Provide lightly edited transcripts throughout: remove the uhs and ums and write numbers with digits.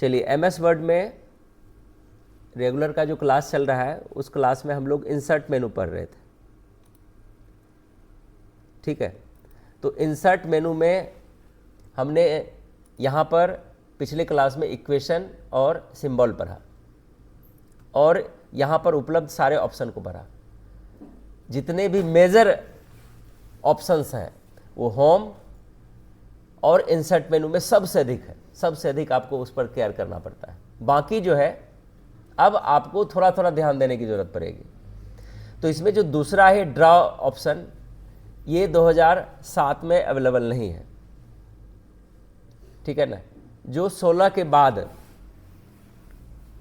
चलिए, MS word में regular का जो क्लास चल रहा है उस क्लास में हम लोग इंसर्ट मेनू पढ़ रहे थे, ठीक है। तो इंसर्ट मेनू में हमने यहाँ पर पिछले क्लास में इक्वेशन और सिंबल पढ़ा और यहाँ पर उपलब्ध सारे ऑप्शन को पढ़ा। जितने भी मेजर ऑप्शंस हैं वो होम और इंसर्ट मेनू में सबसे अधिक है, सबसे अधिक आपको उस पर केयर करना पड़ता है। बाकी जो है अब आपको थोड़ा थोड़ा ध्यान देने की ज़रूरत पड़ेगी। तो इसमें जो दूसरा है ड्रॉ ऑप्शन, ये 2007 में अवेलेबल नहीं है, ठीक है ना। जो 16 के बाद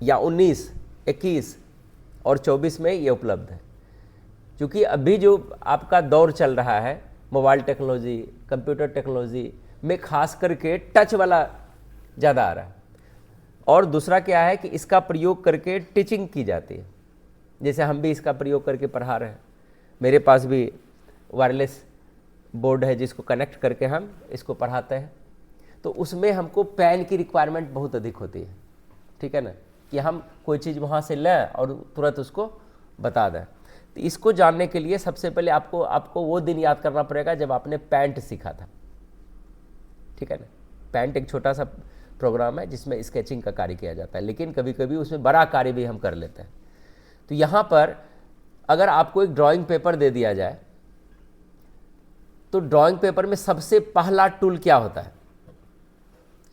या 19, 21 और 24 में ये उपलब्ध है। क्योंकि अभी जो आपका दौर चल रहा है मोबाइल टेक्नोलॉजी, कंप्यूटर टेक्नोलॉजी में खास करके टच वाला ज़्यादा आ रहा है। और दूसरा क्या है कि इसका प्रयोग करके टीचिंग की जाती है। जैसे हम भी इसका प्रयोग करके पढ़ा रहे हैं। मेरे पास भी वायरलेस बोर्ड है जिसको कनेक्ट करके हम इसको पढ़ाते हैं। तो उसमें हमको पेन की रिक्वायरमेंट बहुत अधिक होती है, ठीक है ना, कि हम कोई चीज़ वहाँ से लें और तुरंत उसको बता दें। तो इसको जानने के लिए सबसे पहले आपको वो दिन याद करना पड़ेगा जब आपने पेंट सीखा था, ठीक है ना। पेंट एक छोटा सा प्रोग्राम है जिसमें स्केचिंग का कार्य किया जाता है, लेकिन कभी कभी उसमें बड़ा कार्य भी हम कर लेते हैं। तो यहाँ पर अगर आपको एक ड्राइंग पेपर दे दिया जाए तो ड्राइंग पेपर में सबसे पहला टूल क्या होता है?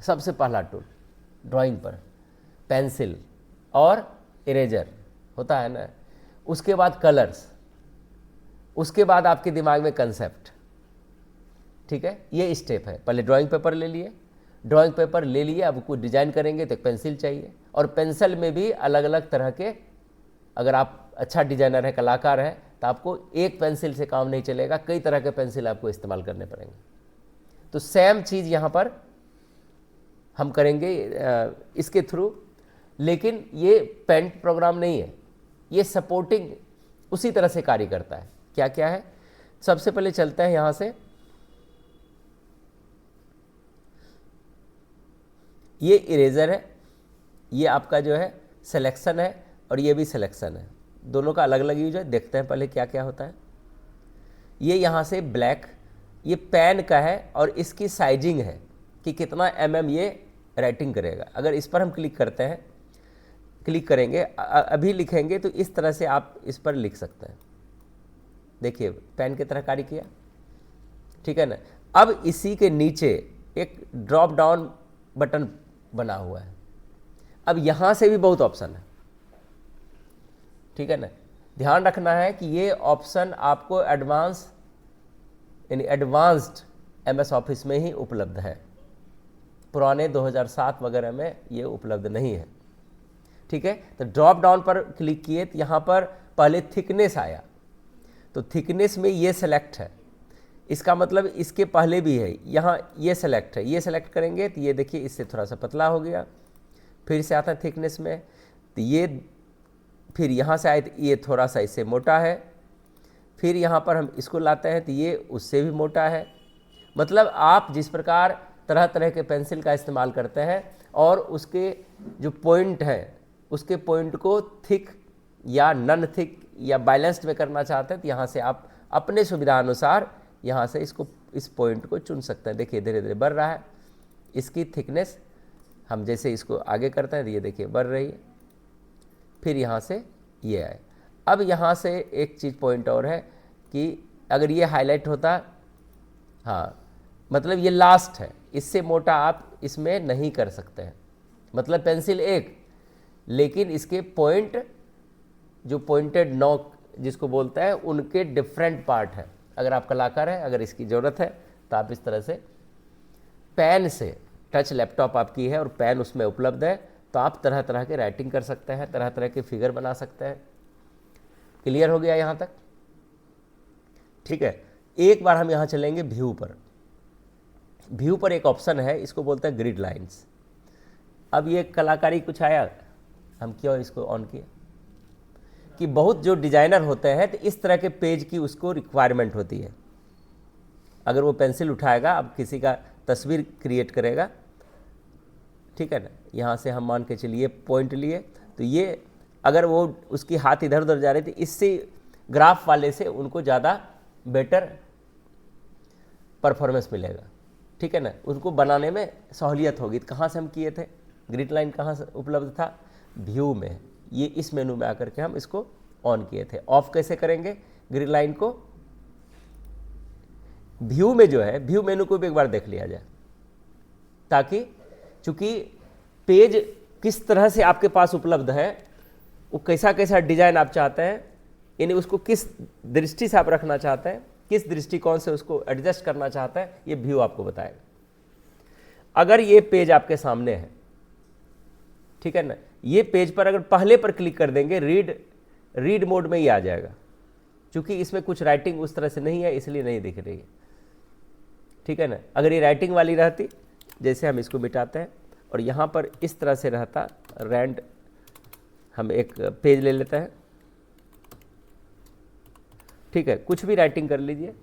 सबसे पहला टूल ड्राइंग पर पेंसिल और इरेजर होता है ना। उसके बाद कलर्स, उसके बाद आपके दिमाग में कंसेप्ट, ठीक है। ये स्टेप है। पहले ड्राइंग पेपर ले लिए, ड्राइंग पेपर ले लिए, अब कुछ डिजाइन करेंगे तो एक पेंसिल चाहिए। और पेंसिल में भी अलग अलग तरह के, अगर आप अच्छा डिजाइनर है, कलाकार है, तो आपको एक पेंसिल से काम नहीं चलेगा, कई तरह के पेंसिल आपको इस्तेमाल करने पड़ेंगे। तो सेम चीज़ यहाँ पर हम करेंगे इसके थ्रू, लेकिन ये पेंट प्रोग्राम नहीं है, ये सपोर्टिंग उसी तरह से कार्य करता है। क्या क्या है? सबसे पहले चलते हैं यहाँ से। ये इरेजर है, ये आपका जो है सिलेक्शन है और ये भी सिलेक्शन है। दोनों का अलग अलग यूज है। देखते हैं पहले क्या क्या होता है। ये यहाँ से ब्लैक, ये पेन का है और इसकी साइजिंग है कि कितना mm ये राइटिंग करेगा। अगर इस पर हम क्लिक करते हैं, क्लिक करेंगे, अभी लिखेंगे तो इस तरह से आप इस पर लिख सकते हैं। देखिए पेन की तरह कार्य किया, ठीक है ना। अब इसी के नीचे एक ड्रॉप डाउन बटन बना हुआ है। अब यहाँ से भी बहुत ऑप्शन है, ठीक है ना। ध्यान रखना है कि ये ऑप्शन आपको एडवांस यानी एडवांस्ड MS ऑफिस में ही उपलब्ध है, पुराने 2007 वगैरह में ये उपलब्ध नहीं है, ठीक है। तो ड्रॉप डाउन पर क्लिक किए तो यहाँ पर पहले थिकनेस आया, तो थिकनेस में ये सेलेक्ट है। इसका मतलब इसके पहले भी है, यहाँ ये सेलेक्ट है, ये सेलेक्ट करेंगे तो ये देखिए इससे थोड़ा सा पतला हो गया। फिर से आता है थिकनेस में, तो ये फिर यहाँ से आए तो ये थोड़ा सा इससे मोटा है। फिर यहाँ पर हम इसको लाते हैं तो ये उससे भी मोटा है। मतलब आप जिस प्रकार तरह तरह के पेंसिल का इस्तेमाल करते हैं और उसके जो पॉइंट हैं उसके पॉइंट को थिक या नन थिक या बैलेंस्ड में करना चाहते हैं तो यहाँ से आप अपने सुविधा अनुसार यहाँ से इस पॉइंट को चुन सकते हैं। देखिए धीरे धीरे बढ़ रहा है इसकी थिकनेस। हम जैसे इसको आगे करते हैं तो ये देखिए बढ़ रही है। फिर यहाँ से ये आए। अब यहाँ से एक चीज़ पॉइंट और है कि अगर ये हाईलाइट होता, हाँ मतलब ये लास्ट है, इससे मोटा आप इसमें नहीं कर सकते हैं। मतलब पेंसिल एक, लेकिन इसके पॉइंट जो पॉइंटेड नॉक जिसको बोलते हैं उनके डिफरेंट पार्ट हैं। अगर आप कलाकार हैं, अगर इसकी ज़रूरत है तो आप इस तरह से पेन से, टच लैपटॉप आपकी है और पेन उसमें उपलब्ध है, तो आप तरह तरह के राइटिंग कर सकते हैं, तरह तरह के फिगर बना सकते हैं। क्लियर हो गया यहाँ तक? ठीक है। एक बार हम यहाँ चलेंगे व्यू पर। व्यू पर एक ऑप्शन है, इसको बोलते हैं ग्रिड लाइंस। अब ये कलाकारी कुछ आया, हम क्यों इसको ऑन किए कि बहुत जो डिजाइनर होते हैं तो इस तरह के पेज की उसको रिक्वायरमेंट होती है। अगर वो पेंसिल उठाएगा, अब किसी का तस्वीर क्रिएट करेगा, ठीक है ना, यहाँ से हम मान के चलिए पॉइंट लिए, तो ये अगर वो उसकी हाथ इधर उधर जा रही थी, इससे ग्राफ वाले से उनको ज़्यादा बेटर परफॉर्मेंस मिलेगा, ठीक है ना, उनको बनाने में सहूलियत होगी। तो कहाँ से हम किए थे, ग्रिड लाइन कहाँ से उपलब्ध था, व्यू में, ये इस मेनू में आकर के हम इसको ऑन किए थे। ऑफ कैसे करेंगे ग्रिड लाइन को, व्यू में जो है, व्यू मेनू को भी एक बार देख लिया जाए, ताकि चूंकि पेज किस तरह से आपके पास उपलब्ध है, वो कैसा कैसा डिजाइन आप चाहते हैं, यानी उसको किस दृष्टि से आप रखना चाहते हैं, किस दृष्टिकोण से उसको एडजस्ट करना चाहते हैं, ये व्यू आपको बताएगा। अगर ये पेज आपके सामने है, ठीक है ना, ये पेज पर अगर पहले पर क्लिक कर देंगे, रीड मोड में ही आ जाएगा। क्योंकि इसमें कुछ राइटिंग उस तरह से नहीं है, इसलिए नहीं दिख रही है, ठीक है ना। अगर ये राइटिंग वाली रहती, जैसे हम इसको मिटाते हैं और यहाँ पर इस तरह से रहता, रैंड हम एक पेज ले लेते हैं, ठीक है, कुछ भी राइटिंग कर लीजिए,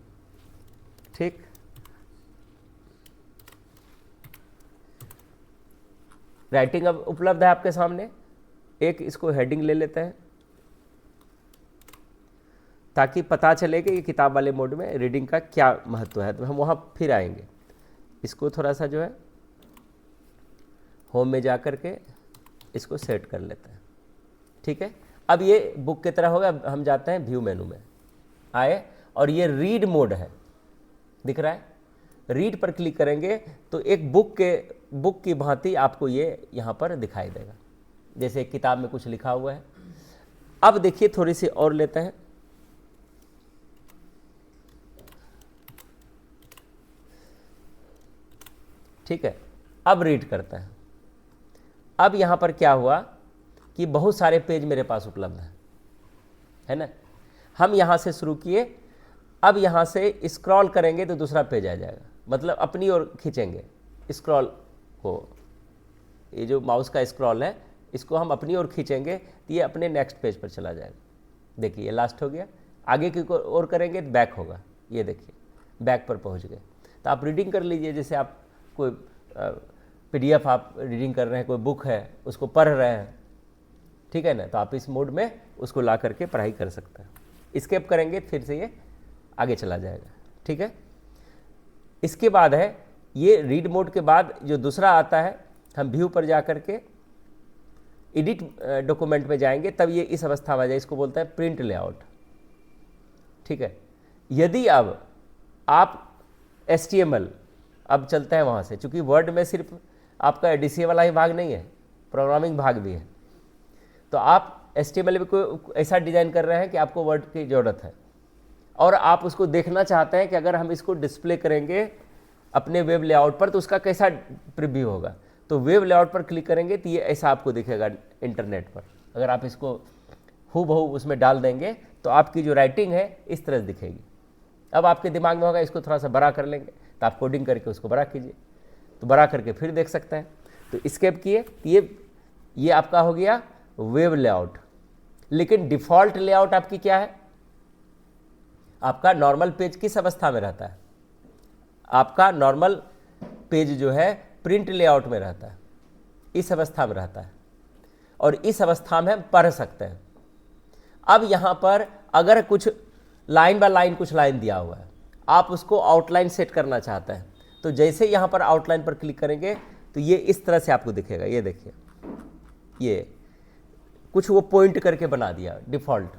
ठीक, राइटिंग अब उपलब्ध है आपके सामने। एक इसको हेडिंग ले लेते हैं ताकि पता चले कि ये किताब वाले मोड में रीडिंग का क्या महत्व है। तो हम वहाँ फिर आएंगे, इसको थोड़ा सा जो है होम में जा कर के इसको सेट कर लेते हैं, ठीक है। अब ये बुक की तरह होगा। हम जाते हैं व्यू मेनू में, आए और ये रीड मोड है, दिख रहा है, रीड पर क्लिक करेंगे तो एक बुक की भांति आपको ये यहाँ पर दिखाई देगा, जैसे एक किताब में कुछ लिखा हुआ है। अब देखिए थोड़ी सी और लेते हैं, ठीक है। अब रीड करते हैं। अब यहाँ पर क्या हुआ कि बहुत सारे पेज मेरे पास उपलब्ध है ना। हम यहाँ से शुरू किए, अब यहाँ से स्क्रॉल करेंगे तो दूसरा पेज आ जाएगा, मतलब अपनी ओर खींचेंगे स्क्रॉल को, ये जो माउस का स्क्रॉल है इसको हम अपनी ओर खींचेंगे तो ये अपने नेक्स्ट पेज पर चला जाएगा। देखिए लास्ट हो गया, आगे की ओर करेंगे तो बैक होगा, ये देखिए बैक पर पहुँच गए। तो आप रीडिंग कर लीजिए, जैसे आप कोई PDF आप रीडिंग कर रहे हैं, कोई बुक है उसको पढ़ रहे हैं, ठीक है ना, तो आप इस मोड में उसको ला करके पढ़ाई कर सकते हैं। एस्केप करेंगे फिर से ये आगे चला जाएगा, ठीक है। इसके बाद है ये रीड मोड के बाद जो दूसरा आता है, हम व्यू पर जा करके एडिट डॉक्यूमेंट में जाएंगे, तब ये इस अवस्था में आ जाए, इसको बोलते हैं प्रिंट लेआउट, ठीक है। यदि अब आप HTML, अब चलते हैं वहाँ से, चूँकि वर्ड में सिर्फ आपका ADCA वाला ही भाग नहीं है, प्रोग्रामिंग भाग भी है, तो आप HTML में कोई ऐसा डिज़ाइन कर रहे हैं कि आपको वर्ड की ज़रूरत है और आप उसको देखना चाहते हैं कि अगर हम इसको डिस्प्ले करेंगे अपने वेब लेआउट पर तो उसका कैसा प्रीव्यू होगा। तो वेब लेआउट पर क्लिक करेंगे तो ये ऐसा आपको दिखेगा इंटरनेट पर। अगर आप इसको हूबहू उसमें डाल देंगे तो आपकी जो राइटिंग है इस तरह से दिखेगी। अब आपके दिमाग में होगा इसको थोड़ा सा बड़ा कर लेंगे, तो आप कोडिंग करके उसको बड़ा कीजिए, तो बड़ा करके फिर देख सकते हैं। तो एस्केप किए, ये आपका हो गया वेब लेआउट। लेकिन डिफ़ॉल्ट लेआउट आपकी क्या है, आपका नॉर्मल पेज किस अवस्था में रहता है, आपका नॉर्मल पेज जो है प्रिंट लेआउट में रहता है, इस अवस्था में रहता है, और इस अवस्था में हम पढ़ सकते हैं। अब यहाँ पर अगर कुछ लाइन बाय लाइन कुछ लाइन दिया हुआ है, आप उसको आउटलाइन सेट करना चाहते हैं, तो जैसे यहाँ पर आउटलाइन पर क्लिक करेंगे तो ये इस तरह से आपको दिखेगा। ये देखिए, ये कुछ वो पॉइंट करके बना दिया डिफ़ॉल्ट,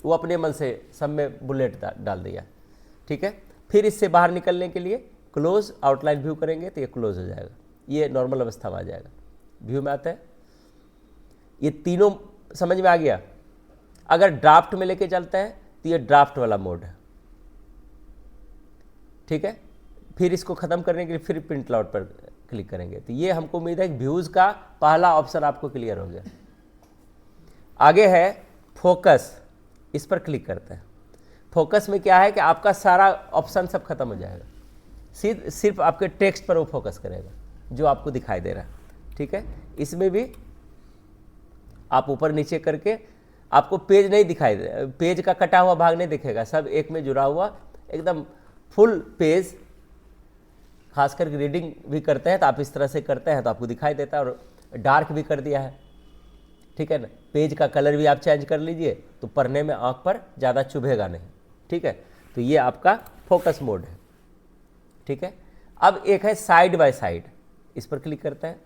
वो अपने मन से सब में बुलेट डाल दिया, ठीक है। फिर इससे बाहर निकलने के लिए क्लोज आउटलाइन व्यू करेंगे तो ये क्लोज हो जाएगा, ये नॉर्मल अवस्था में आ जाएगा। व्यू में आता है, ये तीनों समझ में आ गया। अगर ड्राफ्ट में लेके चलते हैं तो ये ड्राफ्ट वाला मोड है, ठीक है। फिर इसको ख़त्म करने के लिए फिर प्रिंट लेआउट पर क्लिक करेंगे तो ये हमको उम्मीद है कि व्यूज़ का पहला ऑप्शन आपको क्लियर हो गया। आगे है फोकस, इस पर क्लिक करते हैं। फोकस में क्या है कि आपका सारा ऑप्शन सब खत्म हो जाएगा, सिर्फ आपके टेक्स्ट पर वो फोकस करेगा जो आपको दिखाई दे रहा है, ठीक है। इसमें भी आप ऊपर नीचे करके आपको पेज नहीं दिखाई दे, पेज का कटा हुआ भाग नहीं दिखेगा, सब एक में जुड़ा हुआ एकदम फुल पेज। खासकर रीडिंग भी करते हैं तो आप इस तरह से करते हैं तो आपको दिखाई देता है, और डार्क भी कर दिया है, ठीक है ना। पेज का कलर भी आप चेंज कर लीजिए तो पढ़ने में आँख पर ज़्यादा चुभेगा नहीं, ठीक है। तो ये आपका फोकस मोड है, ठीक है। अब एक है साइड बाय साइड, इस पर क्लिक करते हैं।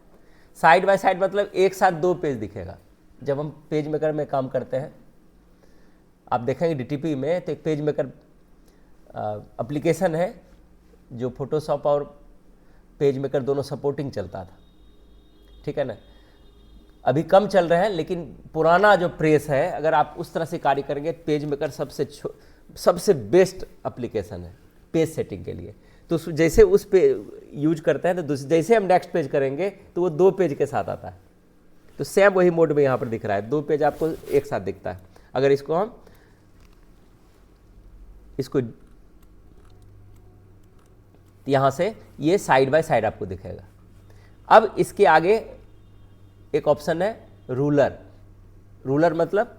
साइड बाय साइड मतलब एक साथ दो पेज दिखेगा। जब हम पेज मेकर में काम करते हैं, आप देखेंगे डीटीपी में तो एक पेज मेकर एप्लीकेशन है जो फोटोशॉप और पेज मेकर दोनों सपोर्टिंग चलता था, ठीक है ना। अभी कम चल रहे हैं, लेकिन पुराना जो प्रेस है अगर आप उस तरह से कार्य करेंगे, पेज मेकर सबसे बेस्ट एप्लीकेशन है पेज सेटिंग के लिए। तो जैसे उस पे यूज करते हैं तो जैसे हम नेक्स्ट पेज करेंगे तो वो दो पेज के साथ आता है। तो सेम वही मोड में यहाँ पर दिख रहा है, दो पेज आपको एक साथ दिखता है। अगर इसको हम यहाँ से ये साइड बाय साइड आपको दिखेगा। अब इसके आगे एक ऑप्शन है रूलर। रूलर मतलब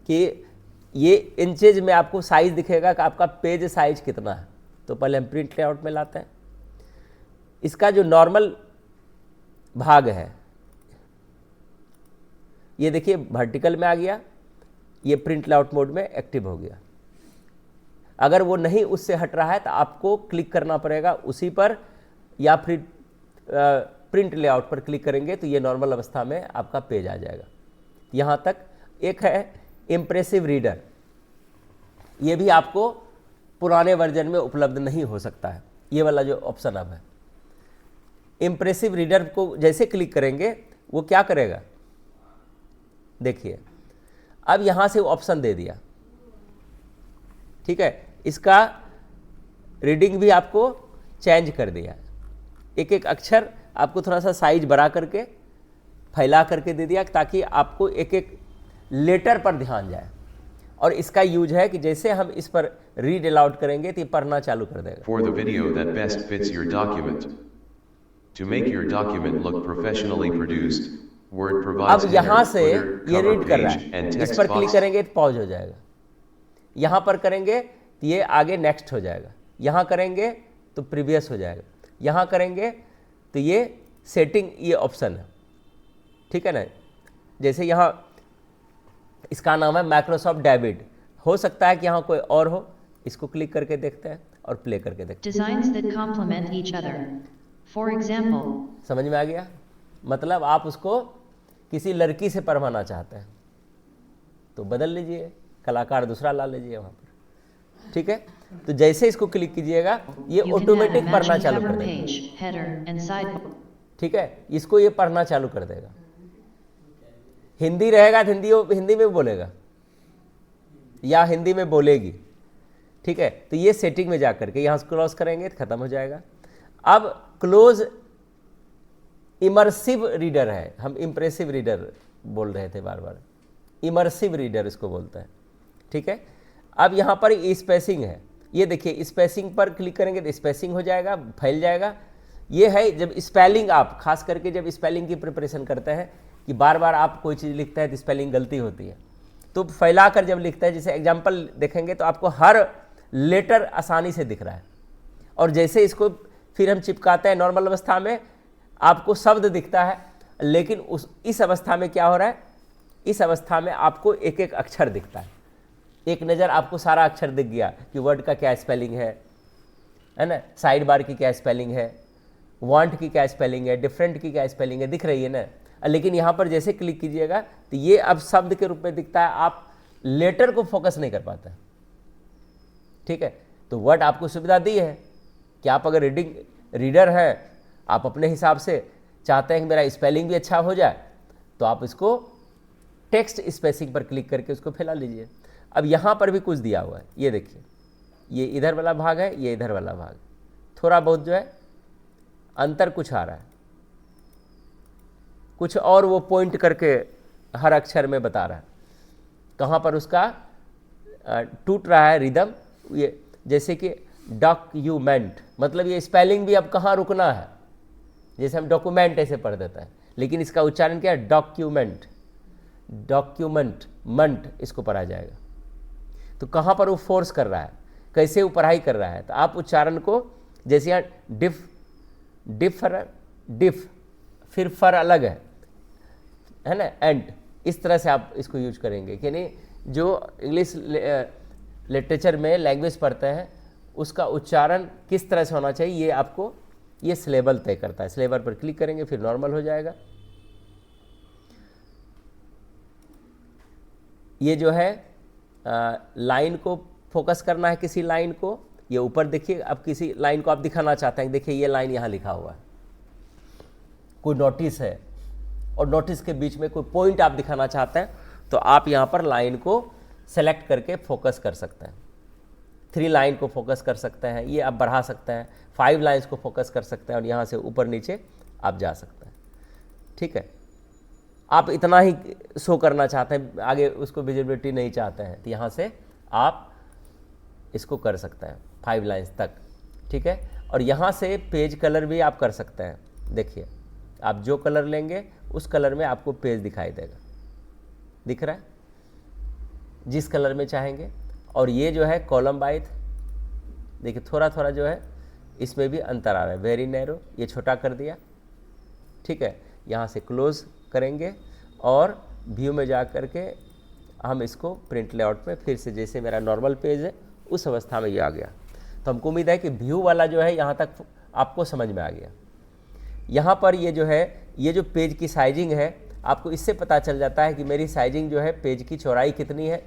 कि ये इंचेज में आपको साइज दिखेगा कि आपका पेज साइज कितना है। तो पहले हम प्रिंट लेआउट में लाते हैं। इसका जो नॉर्मल भाग है ये देखिए वर्टिकल में आ गया, ये प्रिंट लेआउट मोड में एक्टिव हो गया। अगर वो नहीं उससे हट रहा है तो आपको क्लिक करना पड़ेगा उसी पर, या फिर प्रिंट लेआउट पर क्लिक करेंगे तो ये नॉर्मल अवस्था में आपका पेज आ जाएगा। यहाँ तक एक है इम्प्रेसिव रीडर, ये भी आपको पुराने वर्जन में उपलब्ध नहीं हो सकता है। ये वाला जो ऑप्शन अब है इम्प्रेसिव रीडर को जैसे क्लिक करेंगे वो क्या करेगा, देखिए अब यहाँ से ऑप्शन दे दिया, ठीक है। इसका रीडिंग भी आपको चेंज कर दिया, एक एक अक्षर आपको थोड़ा सा साइज बढ़ा करके फैला करके दे दिया ताकि आपको एक एक लेटर पर ध्यान जाए। और इसका यूज है कि जैसे हम इस पर रीड अलाउड करेंगे तो ये पढ़ना चालू कर देगा। For the video that best fits your document. To make your document look professionally produced, Word provides अब यहाँ header, से footer, ये cover रीड कर रहा page, है, and इस text पर क्लिक box. करेंगे तो पॉज हो जाएगा। यहाँ पर करेंगे तो ये आगे नेक्स्ट हो जाएगा, यहाँ करेंगे तो प्रीवियस हो जाएगा, यहाँ करेंगे तो ये सेटिंग, ये ऑप्शन है, ठीक है ना। जैसे यहाँ इसका नाम है माइक्रोसॉफ्ट डेविड, हो सकता है कि यहाँ कोई और हो। इसको क्लिक करके देखते हैं और प्ले करके देखते हैं। Designs that complement each other. For example, समझ में आ गया? मतलब आप उसको किसी लड़की से पढ़वाना चाहते हैं तो बदल लीजिए, कलाकार दूसरा ला लीजिए वहाँ पर, ठीक है। तो जैसे इसको क्लिक कीजिएगा ये you can add a automatic पढ़ना matching चालू cover कर देगा, page, header, and side. ठीक है। इसको ये पढ़ना चालू कर देगा। हिंदी रहेगा तो हिंदी में बोलेगा या हिंदी में बोलेगी, ठीक है। तो ये सेटिंग में जा करके यहाँ क्लोज करेंगे तो खत्म हो जाएगा। अब क्लोज इमर्सिव रीडर है, हम इम्प्रेसिव रीडर बोल रहे थे बार बार, इमर्सिव रीडर इसको बोलते हैं, ठीक है। अब यहाँ पर स्पेसिंग है, ये देखिए स्पेसिंग पर क्लिक करेंगे तो स्पेसिंग हो जाएगा, फैल जाएगा। ये है जब स्पेलिंग, आप खास करके जब स्पेलिंग की प्रिपरेशन करते हैं कि बार बार आप कोई चीज़ लिखते हैं तो स्पेलिंग गलती होती है, तो फैला कर जब लिखता है, जैसे एग्जाम्पल देखेंगे तो आपको हर लेटर आसानी से दिख रहा है। और जैसे इसको फिर हम चिपकाते हैं नॉर्मल अवस्था में आपको शब्द दिखता है, लेकिन इस अवस्था में क्या हो रहा है, इस अवस्था में आपको एक एक अक्षर दिखता है। एक नज़र आपको सारा अक्षर दिख गया कि वर्ड का क्या स्पेलिंग है ना, साइड बार की क्या स्पेलिंग है, वांट की क्या स्पेलिंग है, डिफरेंट की क्या स्पेलिंग है, दिख रही है ना। लेकिन यहाँ पर जैसे क्लिक कीजिएगा तो ये अब शब्द के रूप में दिखता है, आप लेटर को फोकस नहीं कर पाते, ठीक है। तो वर्ड आपको सुविधा दी है कि आप अगर रीडर हैं, आप अपने हिसाब से चाहते हैं कि मेरा स्पेलिंग भी अच्छा हो जाए, तो आप इसको टेक्स्ट स्पेसिंग पर क्लिक करके उसको फैला लीजिए। अब यहाँ पर भी कुछ दिया हुआ है, ये देखिए, ये इधर वाला भाग है, ये इधर वाला भाग, थोड़ा बहुत जो है अंतर कुछ आ रहा है, कुछ और वो पॉइंट करके हर अक्षर में बता रहा है कहाँ पर उसका टूट रहा है रिदम। ये जैसे कि डॉक्यूमेंट, मतलब ये स्पेलिंग भी अब कहाँ रुकना है, जैसे हम डॉक्यूमेंट ऐसे पढ़ देता है, लेकिन इसका उच्चारण क्या है, डॉक्यूमेंट, डॉक्यूमेंट, मंट इसको पढ़ा जाएगा। तो कहाँ पर वो फोर्स कर रहा है, कैसे वो पढ़ाई कर रहा है, तो आप उच्चारण को जैसे यहाँ डिफ, फिर फर अलग है, है ना, एंड, इस तरह से आप इसको यूज करेंगे। यानी जो इंग्लिश लिटरेचर में लैंग्वेज पढ़ते हैं उसका उच्चारण किस तरह से होना चाहिए, ये आपको ये सिलेबल तय करता है। सिलेबल पर क्लिक करेंगे फिर नॉर्मल हो जाएगा। ये जो है लाइन को फोकस करना है, किसी लाइन को, ये ऊपर देखिए, अब किसी लाइन को आप दिखाना चाहते हैं, देखिए ये लाइन यहाँ लिखा हुआ है, कोई नोटिस है और नोटिस के बीच में कोई पॉइंट आप दिखाना चाहते हैं तो आप यहाँ पर लाइन को सेलेक्ट करके फोकस कर सकते हैं। 3 लाइन को फोकस कर सकते हैं, ये आप बढ़ा सकते हैं। 5 लाइन्स को फोकस कर सकते हैं और यहाँ से ऊपर नीचे आप जा सकते हैं। ठीक है, आप इतना ही शो करना चाहते हैं, आगे उसको विजिबिलिटी नहीं चाहते हैं, तो यहाँ से आप इसको कर सकते हैं 5 लाइन्स तक। ठीक है, और यहाँ से पेज कलर भी आप कर सकते हैं। देखिए आप जो कलर लेंगे उस कलर में आपको पेज दिखाई देगा, दिख रहा है, जिस कलर में चाहेंगे। और ये जो है कॉलम वाइज, देखिए थोड़ा थोड़ा जो है इसमें भी अंतर आ रहा है, वेरी नैरो, ये छोटा कर दिया। ठीक है, यहाँ से क्लोज करेंगे और व्यू में जा कर के हम इसको प्रिंट लेआउट में फिर से, जैसे मेरा नॉर्मल पेज है उस अवस्था में ये आ गया। तो हमको उम्मीद है कि व्यू वाला जो है यहाँ तक आपको समझ में आ गया। यहाँ पर ये जो है, ये जो पेज की साइजिंग है, आपको इससे पता चल जाता है कि मेरी साइजिंग जो है पेज की चौड़ाई कितनी है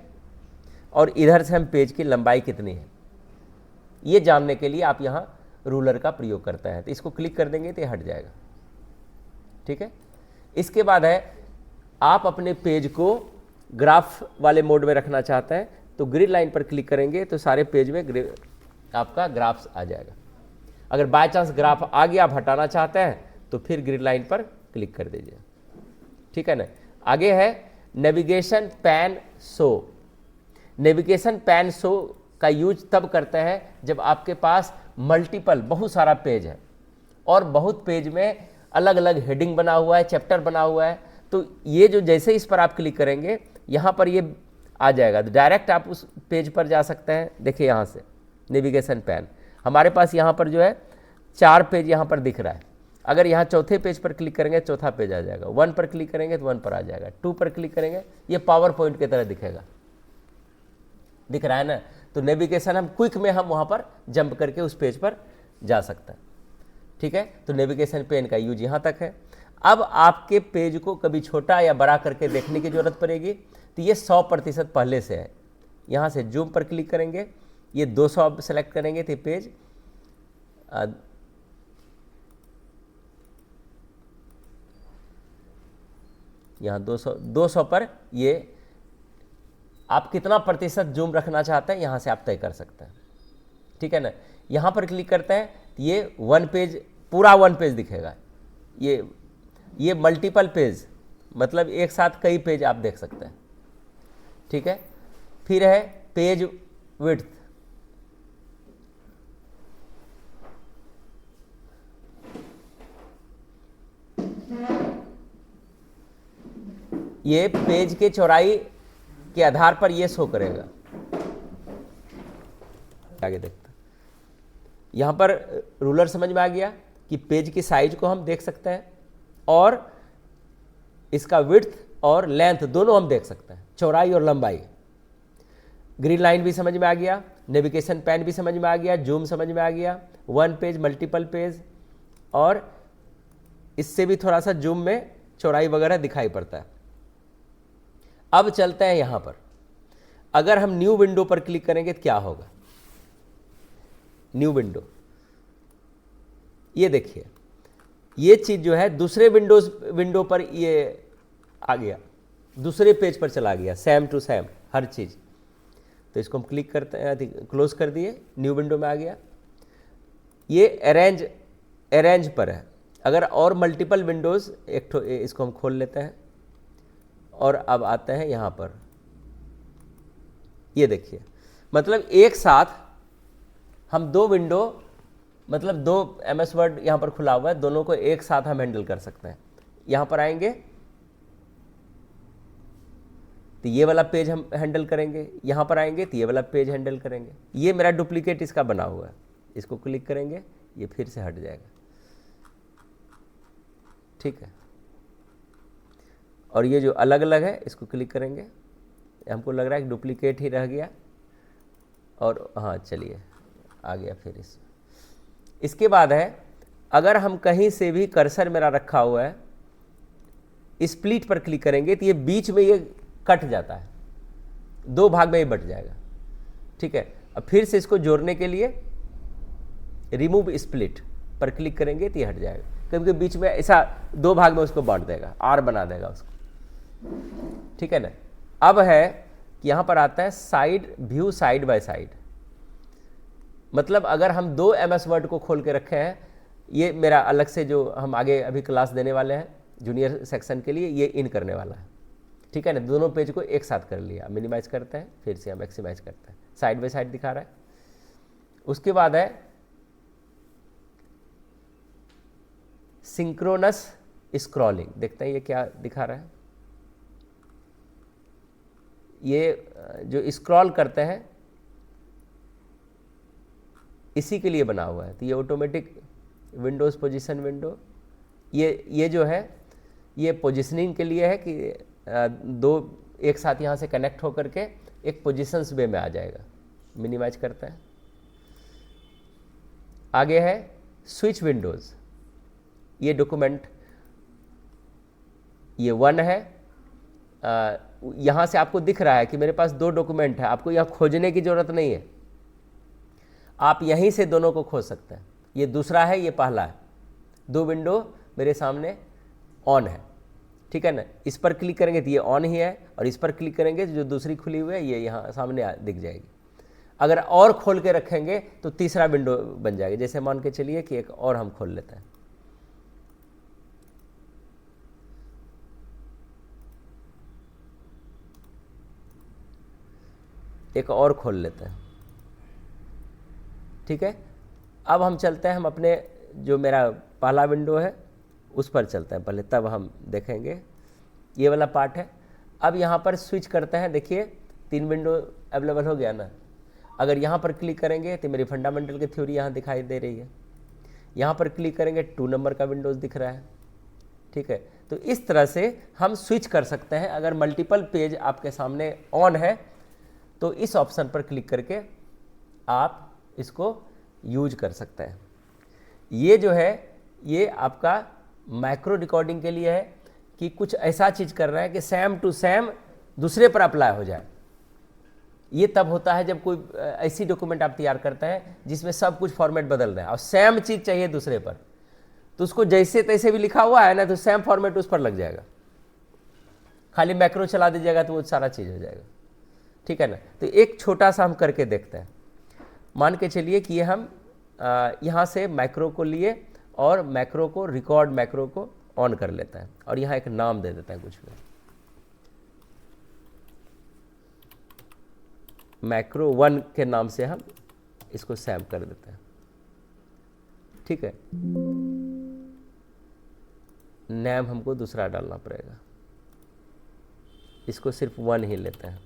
और इधर से हम पेज की लंबाई कितनी है, ये जानने के लिए आप यहाँ रूलर का प्रयोग करते हैं। तो इसको क्लिक कर देंगे तो ये हट जाएगा। ठीक है, इसके बाद है आप अपने पेज को ग्राफ वाले मोड में रखना चाहते हैं तो ग्रिड लाइन पर क्लिक करेंगे तो सारे पेज में आपका ग्राफ्स आ जाएगा। अगर बाय चांस ग्राफ आ गया, आप हटाना चाहते हैं तो फिर ग्रिड लाइन पर क्लिक कर दीजिए। ठीक है ना, आगे है navigation pan show. Navigation pan show का यूज तब करते हैं जब आपके पास मल्टीपल, बहुत सारा पेज है और बहुत पेज में अलग अलग हेडिंग बना हुआ है, चैप्टर बना हुआ है। तो ये जो जैसे इस पर आप क्लिक करेंगे यहाँ पर ये आ जाएगा, तो डायरेक्ट आप उस पेज पर जा सकते हैं। देखिए यहाँ से नेविगेशन पैन, हमारे पास यहाँ पर जो है 4 पेज यहाँ पर दिख रहा है। अगर यहाँ चौथे पेज पर क्लिक करेंगे चौथा पेज आ जाएगा, 1 पर क्लिक करेंगे तो 1 पर आ जाएगा, 2 पर क्लिक करेंगे ये पावर पॉइंट की तरह दिखेगा, दिख रहा है ना। तो नेविगेशन हम क्विक में हम वहाँ पर जंप करके उस पेज पर जा सकते हैं। ठीक है, तो नेविगेशन पेन का यूज यहाँ तक है। अब आपके पेज को कभी छोटा या बड़ा करके देखने की जरूरत पड़ेगी तो ये 100% पहले से है। यहाँ से जूम पर क्लिक करेंगे, ये 200 सेलेक्ट करेंगे तो पेज यहाँ 200 पर ये आप कितना प्रतिशत जूम रखना चाहते हैं यहाँ से आप तय कर सकते हैं। ठीक है ना, यहाँ पर क्लिक करते हैं तो ये 1 पेज, पूरा 1 पेज दिखेगा। ये मल्टीपल पेज, मतलब एक साथ कई पेज आप देख सकते हैं। ठीक है, फिर है पेज विड्थ। ये पेज के चौड़ाई के आधार पर ये शो करेगा। आगे देखते हैं, यहाँ पर रूलर समझ में आ गया कि पेज की साइज को हम देख सकते हैं और इसका विड्थ और लेंथ दोनों हम देख सकते हैं, चौड़ाई और लंबाई। ग्रीन लाइन भी समझ में आ गया, नेविगेशन पैन भी समझ में आ गया, जूम समझ में आ गया, 1 पेज, मल्टीपल पेज, और इससे भी थोड़ा सा जूम में चौड़ाई वगैरह दिखाई पड़ता है। अब चलते हैं यहाँ पर, अगर हम न्यू विंडो पर क्लिक करेंगे तो क्या होगा। न्यू विंडो, ये देखिए ये चीज़ जो है दूसरे विंडो पर ये आ गया, दूसरे पेज पर चला गया, सेम टू सेम हर चीज़। तो इसको हम क्लिक करते हैं, क्लोज कर दिए, न्यू विंडो में आ गया। ये अरेंज पर है। अगर और मल्टीपल विंडोज़, इसको हम खोल लेते हैं और अब आते हैं यहाँ पर। ये देखिए, मतलब एक साथ हम 2 विंडो, मतलब 2 MS वर्ड यहाँ पर खुला हुआ है, दोनों को एक साथ हम हैंडल कर सकते हैं। यहाँ पर आएंगे तो ये वाला पेज हम हैंडल करेंगे, यहाँ पर आएंगे तो ये वाला पेज हैंडल करेंगे। ये मेरा डुप्लीकेट इसका बना हुआ है, इसको क्लिक करेंगे ये फिर से हट जाएगा। ठीक है, और ये जो अलग अलग है इसको क्लिक करेंगे, हमको लग रहा है कि डुप्लीकेट ही रह गया, और हाँ चलिए आ गया फिर इसके बाद है, अगर हम कहीं से भी कर्सर मेरा रखा हुआ है, स्प्लिट पर क्लिक करेंगे तो ये बीच में ये कट जाता है, 2 भाग में ये बट जाएगा। ठीक है, अब फिर से इसको जोड़ने के लिए रिमूव स्प्लिट पर क्लिक करेंगे तो ये हट जाएगा, क्योंकि बीच में ऐसा 2 भाग में उसको बांट देगा, आर बना देगा उसको। ठीक है ना। अब है कि यहाँ पर आता है side view side by side, मतलब अगर हम 2 MS वर्ड को खोल के रखे हैं, ये मेरा अलग से जो हम आगे अभी क्लास देने वाले हैं जूनियर सेक्शन के लिए, ये इन करने वाला है। ठीक है ना, दोनों पेज को एक साथ कर लिया, मिनिमाइज करते हैं, फिर से हम मैक्सिमाइज करते हैं, साइड बाय साइड दिखा रहा है। उसके बाद है सिंक्रोनस स्क्रॉलिंग, देखते हैं ये क्या दिखा रहा है। ये जो स्क्रॉल करते हैं इसी के लिए बना हुआ है, तो ये ऑटोमेटिक विंडोज़ पोजीशन विंडो, ये जो है ये पोजीशनिंग के लिए है कि 2 एक साथ यहाँ से कनेक्ट होकर के एक पोजीशंस वे में आ जाएगा। मिनिमाइज करते हैं। आगे है स्विच विंडोज़, ये डॉक्यूमेंट ये 1 है, यहाँ से आपको दिख रहा है कि मेरे पास 2 डॉक्यूमेंट है, आपको यहाँ खोजने की ज़रूरत नहीं है, आप यहीं से दोनों को खोज सकते हैं। ये दूसरा है, ये पहला है, 2 विंडो मेरे सामने ऑन है। ठीक है ना, इस पर क्लिक करेंगे तो ये ऑन ही है, और इस पर क्लिक करेंगे तो जो दूसरी खुली हुई है ये यहाँ सामने दिख जाएगी। अगर और खोल के रखेंगे तो तीसरा विंडो बन जाएगा। जैसे मान के चलिए कि एक और हम खोल लेते हैं, एक और खोल लेते हैं। ठीक है, अब हम चलते हैं, हम अपने जो मेरा पहला विंडो है उस पर चलते हैं पहले, तब हम देखेंगे ये वाला पार्ट है। अब यहाँ पर स्विच करते हैं, देखिए 3 विंडो अवेलेबल हो गया ना। अगर यहाँ पर क्लिक करेंगे तो मेरी फंडामेंटल की थ्योरी यहाँ दिखाई दे रही है, यहाँ पर क्लिक करेंगे 2 नंबर का विंडोज़ दिख रहा है। ठीक है, तो इस तरह से हम स्विच कर सकते हैं। अगर मल्टीपल पेज आपके सामने ऑन है तो इस ऑप्शन पर क्लिक करके आप इसको यूज कर सकते हैं। ये जो है ये आपका माइक्रो रिकॉर्डिंग के लिए है कि कुछ ऐसा चीज़ कर रहा है कि सेम टू सेम दूसरे पर अप्लाई हो जाए। ये तब होता है जब कोई ऐसी डॉक्यूमेंट आप तैयार करते हैं जिसमें सब कुछ फॉर्मेट बदल रहा है और सेम चीज़ चाहिए दूसरे पर, तो उसको जैसे तैसे भी लिखा हुआ है ना तो सेम फॉर्मेट उस पर लग जाएगा, खाली मैक्रो चला दीजिएगा तो वो सारा चीज़ हो जाएगा। ठीक है ना, तो एक छोटा सा हम करके देखते हैं। मान के चलिए कि ये हम यहाँ से मैक्रो को लिए और मैक्रो को रिकॉर्ड मैक्रो को ऑन कर लेता है और यहाँ एक नाम दे देता है कुछ भी, मैक्रो 1 के नाम से हम इसको सेव कर देते हैं। ठीक है, नेम हमको दूसरा डालना पड़ेगा, इसको सिर्फ 1 ही लेते हैं।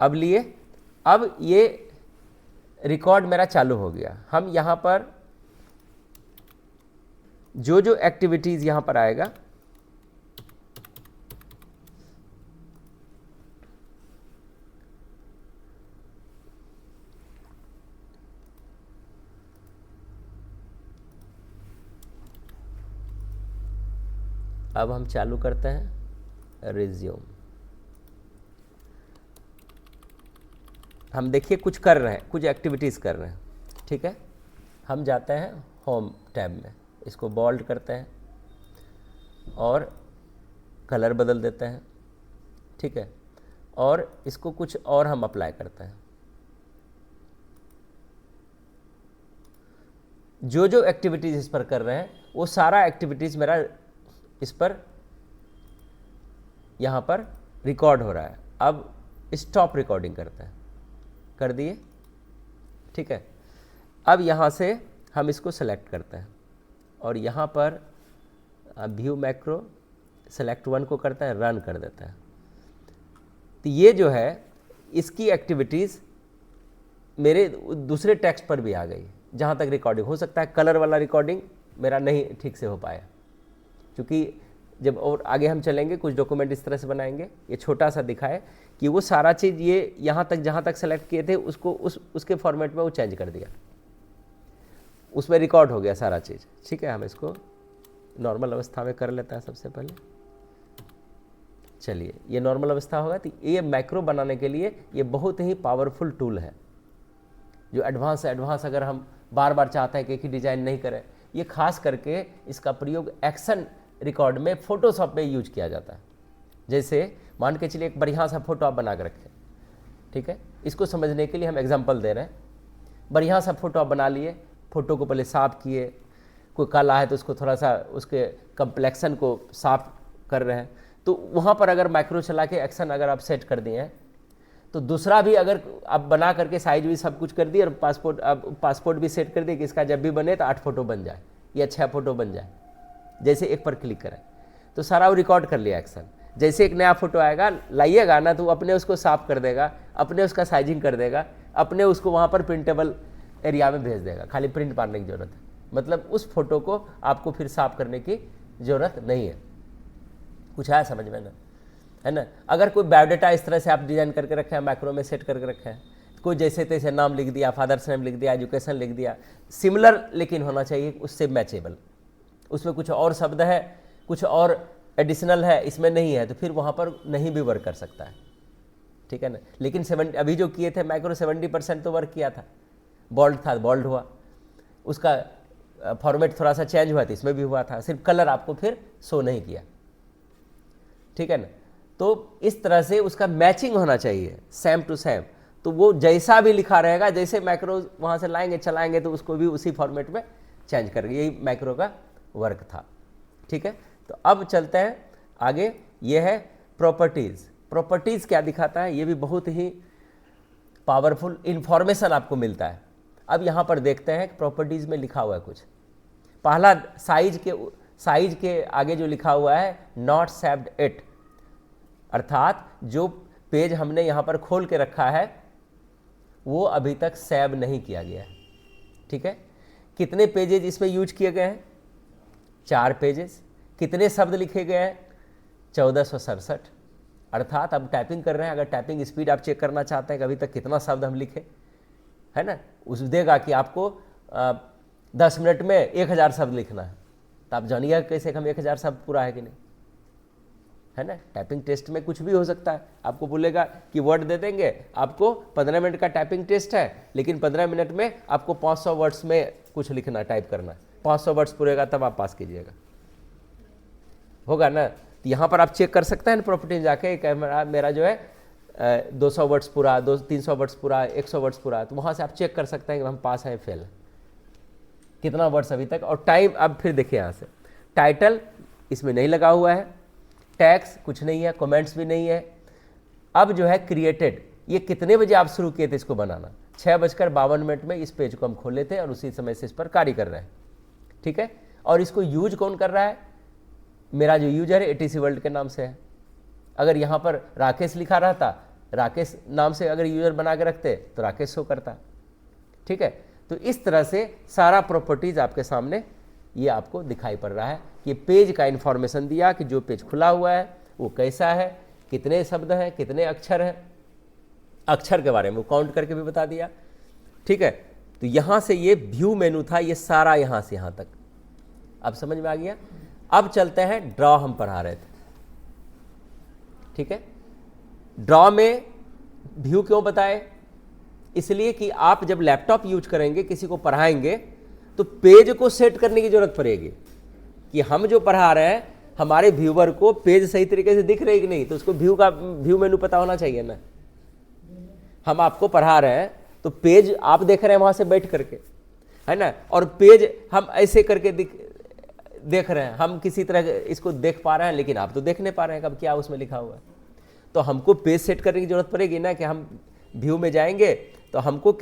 अब लिए, अब ये रिकॉर्ड मेरा चालू हो गया। हम यहाँ पर जो जो एक्टिविटीज़ यहाँ पर आएगा अब हम चालू करते हैं रिज्यूम। हम देखिए कुछ कर रहे हैं, कुछ एक्टिविटीज़ कर रहे हैं। ठीक है, हम जाते हैं होम टैब में, इसको बोल्ड करते हैं और कलर बदल देते हैं। ठीक है, और इसको कुछ और हम अप्लाई करते हैं। जो जो एक्टिविटीज़ इस पर कर रहे हैं वो सारा एक्टिविटीज़ मेरा इस पर यहाँ पर रिकॉर्ड हो रहा है। अब स्टॉप रिकॉर्डिंग करते हैं, कर दिए। ठीक है, अब यहाँ से हम इसको सेलेक्ट करते हैं और यहाँ पर व्यू मैक्रो सेलेक्ट 1 को करते हैं, रन कर देते हैं। तो ये जो है इसकी एक्टिविटीज़ मेरे दूसरे टेक्स्ट पर भी आ गई, जहाँ तक रिकॉर्डिंग हो सकता है। कलर वाला रिकॉर्डिंग मेरा नहीं ठीक से हो पाया, क्योंकि जब और आगे हम चलेंगे कुछ डॉक्यूमेंट इस तरह से बनाएंगे, ये छोटा सा दिखाए कि वो सारा चीज़ ये यहाँ तक जहाँ तक सेलेक्ट किए थे उसको उसके फॉर्मेट में वो चेंज कर दिया, उसमें रिकॉर्ड हो गया सारा चीज़। ठीक है, हम इसको नॉर्मल अवस्था में कर लेते हैं सबसे पहले। चलिए, ये नॉर्मल अवस्था होगा तो ये मैक्रो बनाने के लिए ये बहुत ही पावरफुल टूल है, जो एडवांस अगर हम बार बार चाहते हैं कि एक ही डिज़ाइन नहीं करें, ये खास करके इसका प्रयोग एक्शन रिकॉर्ड में फोटोशॉप में यूज किया जाता है। जैसे मान के चलिए एक बढ़िया सा फोटो आप बना के रखें, ठीक है, इसको समझने के लिए हम एग्जांपल दे रहे हैं। बढ़िया सा फोटो आप बना लिए, फोटो को पहले साफ किए, कोई काला है तो उसको थोड़ा सा उसके कम्प्लेक्शन को साफ कर रहे हैं, तो वहाँ पर अगर माइक्रो चला के एक्शन अगर आप सेट कर दिए हैं तो दूसरा भी अगर आप बना करके साइज भी सब कुछ कर दिए और पासपोर्ट भी सेट कर दिए कि इसका जब भी बने तो 8 फोटो बन जाए या 6 फोटो बन जाए, जैसे एक पर क्लिक करें तो सारा वो रिकॉर्ड कर लिया एक्शन। जैसे एक नया फोटो आएगा लाइएगा ना तो वो अपने उसको साफ कर देगा, अपने उसका साइजिंग कर देगा, अपने उसको वहाँ पर प्रिंटेबल एरिया में भेज देगा, खाली प्रिंट मारने की ज़रूरत है। मतलब उस फोटो को आपको फिर साफ करने की ज़रूरत नहीं है। कुछ आया समझ में ना, है ना। अगर कोई बायोडाटा इस तरह से आप डिज़ाइन करके रखे हैं, मैक्रो में सेट करके रखे हैं, कोई जैसे तैसे नाम लिख दिया, फादर्स नेम लिख दिया, एजुकेशन लिख दिया, सिमिलर लेकिन होना चाहिए उससे मैचेबल, उसमें कुछ और शब्द है, कुछ और एडिशनल है, इसमें नहीं है, तो फिर वहाँ पर नहीं भी वर्क कर सकता है। ठीक है ना। लेकिन 70 अभी जो किए थे मैक्रो 70% तो वर्क किया था, बोल्ड था बोल्ड हुआ, उसका फॉर्मेट थोड़ा सा चेंज हुआ था, इसमें भी हुआ था, सिर्फ कलर आपको फिर शो नहीं किया। ठीक है ना। तो इस तरह से उसका मैचिंग होना चाहिए, सेम टू सेम, तो वो जैसा भी लिखा रहेगा, जैसे मैक्रो वहाँ से लाएंगे चलाएंगे तो उसको भी उसी फॉर्मेट में चेंज करेंगे। यही मैक्रो का वर्क था। ठीक है, तो अब चलते हैं आगे। ये है प्रॉपर्टीज़। प्रॉपर्टीज़ क्या दिखाता है, ये भी बहुत ही पावरफुल इंफॉर्मेशन आपको मिलता है। अब यहाँ पर देखते हैं कि प्रॉपर्टीज़ में लिखा हुआ है कुछ। पहला साइज के आगे जो लिखा हुआ है नॉट सेव्ड इट, अर्थात जो पेज हमने यहाँ पर खोल के रखा है वो अभी तक सेव नहीं किया गया है। ठीक है, कितने पेजेज इसमें यूज किए गए हैं? 4 पेजेस। कितने शब्द लिखे गए हैं? 1467। अर्थात अब टाइपिंग कर रहे हैं, अगर टाइपिंग स्पीड आप चेक करना चाहते हैं कि अभी तक कितना शब्द हम लिखे, है ना, उस देगा कि आपको 10 मिनट में 1000 शब्द लिखना है, तो आप जानिएगा कैसे हम 1000 शब्द पूरा है कि नहीं, है ना। टाइपिंग टेस्ट में कुछ भी हो सकता है, आपको बोलेगा कि वर्ड दे देंगे, आपको 15 मिनट का टाइपिंग टेस्ट है, लेकिन 15 मिनट में आपको 500 वर्ड्स में कुछ लिखना, टाइप करना, 500 वर्ड्स पूरेगा तब आप पास कीजिएगा, होगा ना। तो यहाँ पर आप चेक कर सकते हैं प्रॉपर्टी में जाके, मेरा जो है 200 वर्ड्स पूरा, 300 वर्ड्स पूरा, 100 वर्ड्स पूरा, तो वहाँ से आप चेक कर सकते हैं कि हम पास हैं फेल, कितना वर्ड्स अभी तक। और टाइम, अब फिर देखिए यहाँ से टाइटल इसमें नहीं लगा हुआ है, टैक्स कुछ नहीं है, कमेंट्स भी नहीं है। अब जो है क्रिएटेड, ये कितने बजे आप शुरू किए थे इसको बनाना? 6:52 में इस पेज को हम खोले थे और उसी समय से इस पर कार्य कर रहे हैं। ठीक है, और इसको यूज कौन कर रहा है? मेरा जो यूजर है एटीसी वर्ल्ड के नाम से है। अगर यहाँ पर राकेश लिखा रहता, राकेश नाम से अगर यूजर बना के रखते तो राकेश शो करता। ठीक है, तो इस तरह से सारा प्रॉपर्टीज आपके सामने ये आपको दिखाई पड़ रहा है कि पेज का इंफॉर्मेशन दिया कि जो पेज खुला हुआ है वो कैसा है, कितने शब्द हैं, कितने अक्षर हैं, अक्षर के बारे में काउंट करके भी बता दिया। ठीक है, तो यहाँ से ये व्यू मेनू था, ये सारा यहाँ से यहाँ तक अब समझ में आ गया। अब चलते हैं ड्रॉ, हम पढ़ा रहे थे। ठीक है, ड्रॉ में व्यू क्यों बताए? इसलिए कि आप जब लैपटॉप यूज करेंगे, किसी को पढ़ाएंगे, तो पेज को सेट करने की जरूरत पड़ेगी कि हम जो पढ़ा रहे हैं हमारे व्यूवर को पेज सही तरीके से दिख रहे कि नहीं, तो उसको व्यू मेनू पता होना चाहिए ना। हम आपको पढ़ा रहे हैं तो पेज आप देख रहे हैं वहां से बैठ करके, है ना, और पेज हम ऐसे करके देख रहे हैं, हम किसी तरह इसको देख पा रहे हैं, लेकिन आप तो देख नहीं पा रहे हैं कब क्या उसमें लिखा हुआ है। तो हमको पेज सेट करने की जरूरत पड़ेगी ना, कि हम व्यू में जाएंगे तो हमको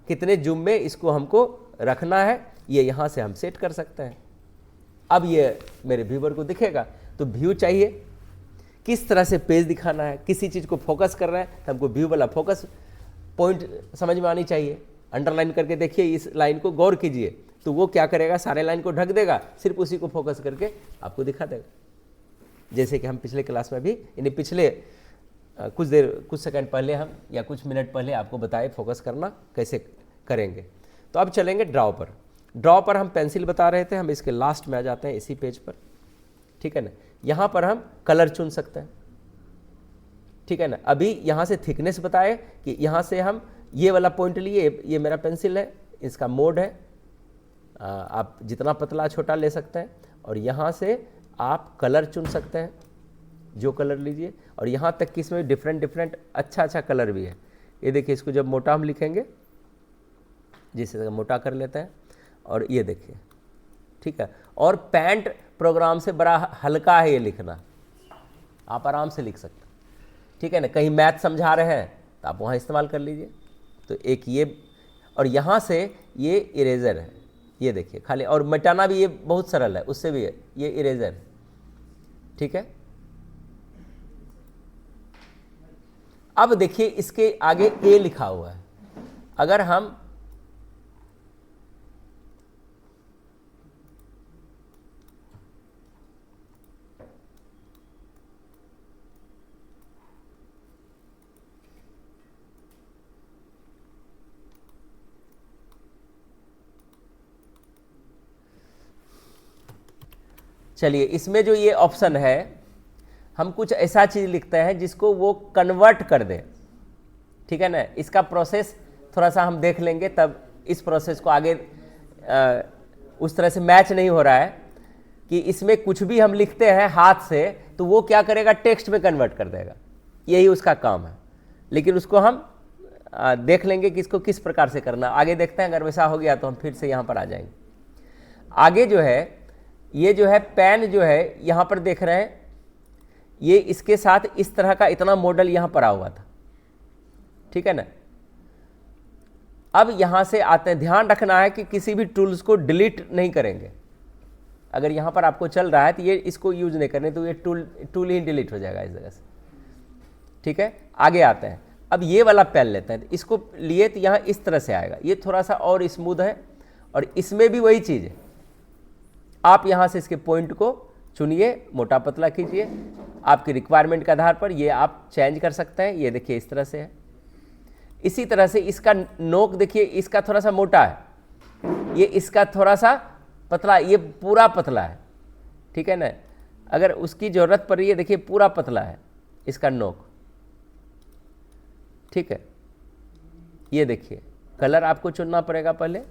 कितने जूम में इसको हमको रखना है, ये यहाँ से हम सेट कर सकते हैं। अब ये मेरे व्यूवर को दिखेगा, तो व्यू चाहिए, किस तरह से पेज दिखाना है, किसी चीज़ को फोकस कर रहा है तो हमको व्यू वाला फोकस पॉइंट समझ में आनी चाहिए। अंडरलाइन करके देखिए, इस लाइन को गौर कीजिए, तो वो क्या करेगा, सारे लाइन को ढक देगा, सिर्फ उसी को फोकस करके आपको दिखा देगा। जैसे कि हम पिछले क्लास में भी, यानी पिछले कुछ सेकंड पहले हम या कुछ मिनट पहले आपको बताए फोकस करना कैसे करेंगे। तो अब चलेंगे ड्रॉ पर। ड्रॉ पर हम पेंसिल बता रहे थे, हम इसके लास्ट में आ जाते हैं इसी पेज पर, ठीक है ना। यहाँ पर हम कलर चुन सकते हैं, ठीक है ना। अभी यहाँ से थिकनेस बताए कि यहाँ से हम ये वाला पॉइंट लिए, ये मेरा पेंसिल है, इसका मोड है, आप जितना पतला छोटा ले सकते हैं। और यहाँ से आप कलर चुन सकते हैं, जो कलर लीजिए। और यहाँ तक कि इसमें डिफरेंट अच्छा कलर भी है। ये देखिए, इसको जब मोटा हम लिखेंगे, जिसे मोटा कर लेते हैं, और ये देखिए, ठीक है। और पैंट प्रोग्राम से बड़ा हल्का है ये लिखना, आप आराम से लिख सकते हैं, ठीक है ना। कहीं मैथ समझा रहे हैं तो आप वहाँ इस्तेमाल कर लीजिए। तो एक ये, और यहाँ से ये इरेजर है, ये देखिए खाली, और मिटाना भी ये बहुत सरल है, उससे भी है, ये इरेजर है, ठीक है। अब देखिए इसके आगे ए लिखा हुआ है। अगर हम चलिए, इसमें जो ये ऑप्शन है, हम कुछ ऐसा चीज़ लिखते हैं जिसको वो कन्वर्ट कर दे, ठीक है ना। इसका प्रोसेस थोड़ा सा हम देख लेंगे, तब इस प्रोसेस को आगे उस तरह से मैच नहीं हो रहा है कि इसमें कुछ भी हम लिखते हैं हाथ से तो वो क्या करेगा, टेक्स्ट में कन्वर्ट कर देगा, यही उसका काम है। लेकिन उसको हम देख लेंगे कि इसको किस प्रकार से करना, आगे देखते हैं। अगर वैसा हो गया तो हम फिर से यहाँ पर आ जाएंगे। आगे जो है, ये जो है पेन जो है, यहाँ पर देख रहे हैं, ये इसके साथ इस तरह का इतना मॉडल यहाँ पर आ हुआ था, ठीक है ना। अब यहाँ से आते हैं, ध्यान रखना है कि किसी भी टूल्स को डिलीट नहीं करेंगे। अगर यहाँ पर आपको चल रहा है तो ये इसको यूज नहीं करने, तो ये टूल ही डिलीट हो जाएगा इस जगह से, ठीक है। आगे आते हैं, अब ये वाला पेन लेते हैं, तो इसको लिए तो यहाँ इस तरह से आएगा, ये थोड़ा सा और स्मूथ है। और इसमें भी वही चीज़ है, आप यहाँ से इसके पॉइंट को चुनिए, मोटा पतला कीजिए, आपकी रिक्वायरमेंट के आधार पर ये आप चेंज कर सकते हैं। ये देखिए इस तरह से है। इसी तरह से इसका नोक देखिए, इसका थोड़ा सा मोटा है, ये इसका थोड़ा सा पतला, ये पूरा पतला है, ठीक है ना। अगर उसकी ज़रूरत पड़ रही है, देखिए पूरा पतला है इसका नोक, ठीक है। ये देखिए कलर आपको चुनना पड़ेगा पहले।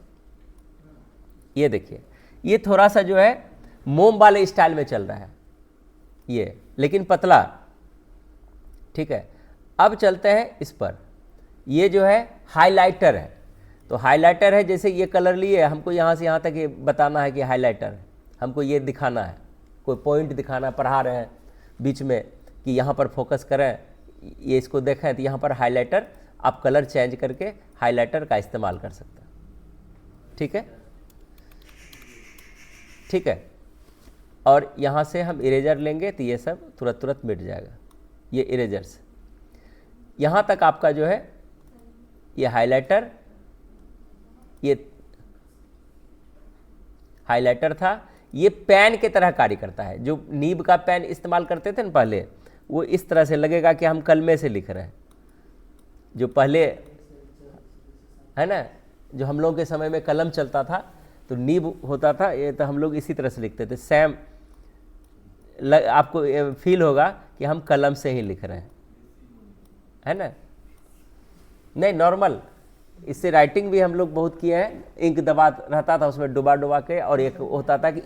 ये देखिए, ये थोड़ा सा जो है मोम वाले स्टाइल में चल रहा है ये, लेकिन पतला, ठीक है। अब चलते हैं इस पर, ये जो है हाइलाइटर है। तो हाइलाइटर है, जैसे ये कलर लिए, हमको यहाँ से यहाँ तक ये बताना है कि हाइलाइटर है, हमको ये दिखाना है, कोई पॉइंट दिखाना, पढ़ा रहे हैं बीच में कि यहाँ पर फोकस करें, ये इसको देखें, तो यहाँ पर हाइलाइटर, आप कलर चेंज करके हाइलाइटर का इस्तेमाल कर सकते हैं, ठीक है, ठीक है। और यहाँ से हम इरेजर लेंगे तो ये सब तुरंत मिट जाएगा, ये इरेजर से। यहाँ तक आपका जो है ये हाइलाइटर, ये हाइलाइटर था, ये पेन की तरह कार्य करता है। जो नीब का पेन इस्तेमाल करते थे ना पहले, वो इस तरह से लगेगा कि हम कलमे से लिख रहे हैं। जो पहले है ना, जो हम लोगों के समय में कलम चलता था तो नीब होता था, ये तो हम लोग इसी तरह से लिखते थे। सेम आपको फील होगा कि हम कलम से ही लिख रहे हैं, है ना। नहीं, नॉर्मल, इससे राइटिंग भी हम लोग बहुत किए हैं। इंक दबा रहता था, उसमें डुबा के, और एक होता था कि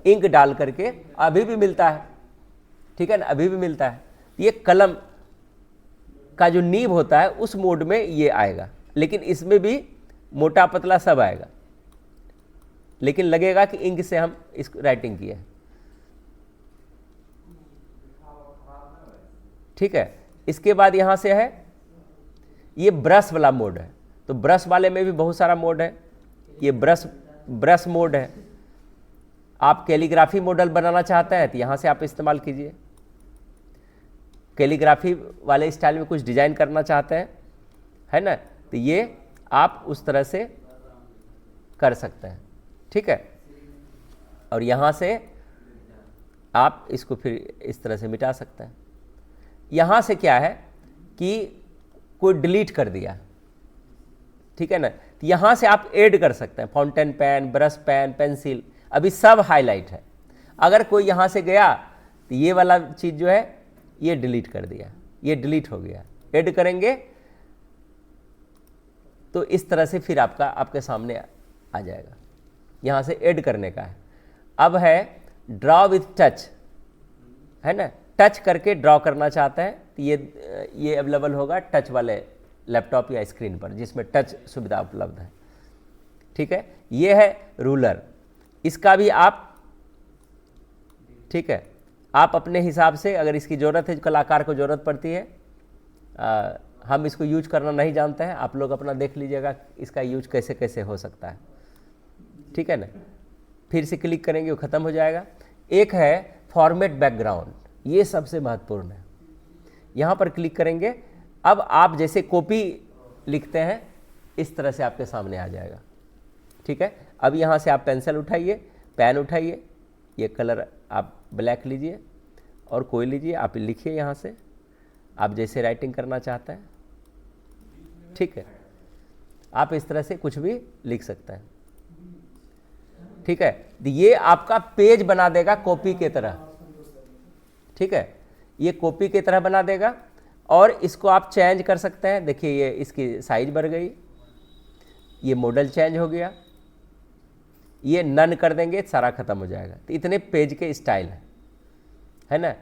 इंक डाल करके, अभी भी मिलता है, ठीक है ना, अभी भी मिलता है। ये कलम का जो नीब होता है उस मोड में ये आएगा, लेकिन इसमें भी मोटा पतला सब आएगा, लेकिन लगेगा कि इंक से हम इसको राइटिंग किए हैं, ठीक है। इसके बाद यहाँ से है ये ब्रश वाला मोड है। तो ब्रश वाले में भी बहुत सारा मोड है। ये ब्रश मोड है। आप कैलीग्राफी मॉडल बनाना चाहते हैं तो यहाँ से आप इस्तेमाल कीजिए। कैलीग्राफी वाले स्टाइल में कुछ डिजाइन करना चाहते हैं, है ना, तो ये आप उस तरह से कर सकते हैं, ठीक है। और यहाँ से आप इसको फिर इस तरह से मिटा सकते हैं। यहाँ से क्या है कि कोई डिलीट कर दिया, ठीक है ना, तो यहाँ से आप ऐड कर सकते हैं fountain pen, brush pen, pencil, अभी सब हाईलाइट है। अगर कोई यहाँ से गया तो ये वाला चीज़ जो है ये डिलीट कर दिया, ये डिलीट हो गया। ऐड करेंगे तो इस तरह से फिर आपके सामने आ जाएगा। यहाँ से ऐड करने का है। अब है ड्रॉ विथ टच, है ना, टच करके ड्रॉ करना चाहते हैं तो ये अवेलेबल होगा टच वाले लैपटॉप या स्क्रीन पर जिसमें टच सुविधा उपलब्ध है, ठीक है। ये है रूलर, इसका भी आप, ठीक है, आप अपने हिसाब से अगर इसकी ज़रूरत है, कलाकार को ज़रूरत पड़ती है, हम इसको यूज करना नहीं जानते हैं, आप लोग अपना देख लीजिएगा इसका यूज कैसे कैसे हो सकता है, ठीक है ना। फिर से क्लिक करेंगे वो ख़त्म हो जाएगा। एक है फॉर्मेट बैकग्राउंड, ये सबसे महत्वपूर्ण है। यहाँ पर क्लिक करेंगे, अब आप जैसे कॉपी लिखते हैं इस तरह से आपके सामने आ जाएगा, ठीक है। अब यहाँ से आप पेंसिल उठाइए, पेन उठाइए, ये कलर आप ब्लैक लीजिए और कोई लीजिए, आप लिखिए यहाँ से आप जैसे राइटिंग करना चाहते हैं, ठीक है। आप इस तरह से कुछ भी लिख सकते हैं, ठीक है। ये आपका पेज बना देगा कॉपी के तरह, ठीक है, ये कॉपी की तरह बना देगा। और इसको आप चेंज कर सकते हैं, देखिए ये इसकी साइज बढ़ गई, ये मॉडल चेंज हो गया, ये नन कर देंगे सारा खत्म हो जाएगा। तो इतने पेज के स्टाइल है ना।